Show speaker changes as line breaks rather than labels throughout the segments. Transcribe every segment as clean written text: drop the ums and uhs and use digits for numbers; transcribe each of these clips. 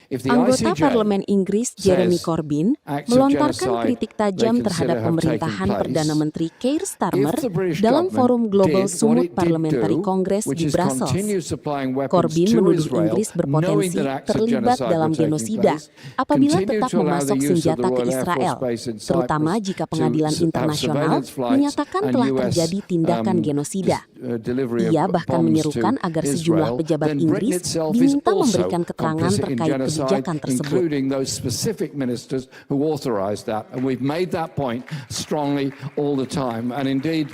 Anggota Parlemen Inggris Jeremy Corbyn melontarkan kritik tajam terhadap pemerintahan Perdana Menteri Keir Starmer dalam forum global Sumud Parliamentary Congress di Brussels. Corbyn menuduh Inggris berpotensi terlibat dalam genosida apabila tetap memasok senjata ke Israel, terutama jika pengadilan internasional menyatakan telah terjadi tindakan genosida. Ia bahkan menyerukan agar sejumlah pejabat Inggris diminta memberikan keterangan terkait kebijakan tersebut.
Including those specific ministers who authorised that. And we've made that point strongly all the time. And indeed,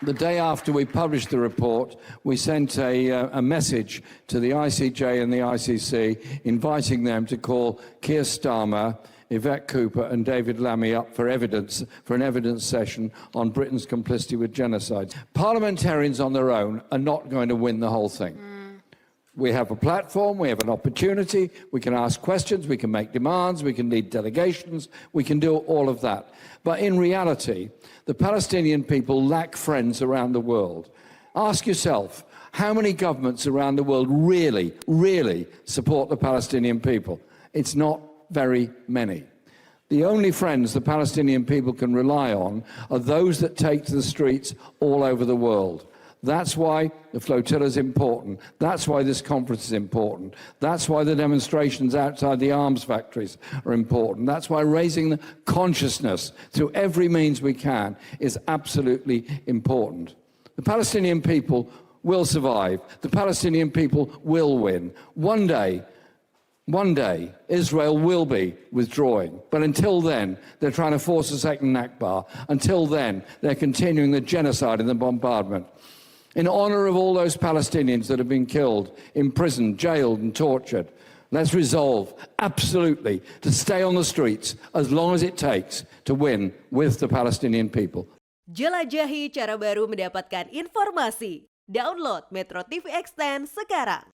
the day after we published the report, we sent a message to the ICJ and the ICC inviting them to call Keir Starmer, Yvette Cooper and David Lammy up for an evidence session on Britain's complicity with genocide. Parliamentarians on their own are not going to win the whole thing. We have a platform, we have an opportunity, we can ask questions, we can make demands, we can lead delegations, we can do all of that. But in reality, the Palestinian people lack friends around the world. Ask yourself, how many governments around the world really support the Palestinian people? It's not very many. The only friends the Palestinian people can rely on are those that take to the streets all over the world. That's why the flotilla is important. That's why this conference is important. That's why the demonstrations outside the arms factories are important. That's why raising the consciousness through every means we can is absolutely important. The Palestinian people will survive. The Palestinian people will win. One day, Israel will be withdrawing. But until then, they're trying to force a second Nakba. Until then, they're continuing the genocide and the bombardment. In honor of all those Palestinians that have been killed, imprisoned, jailed and tortured, let's resolve absolutely to stay on the streets as long as it takes to win with the Palestinian people.
Jelajahi cara baru mendapatkan informasi. Download MetroTV Extend sekarang.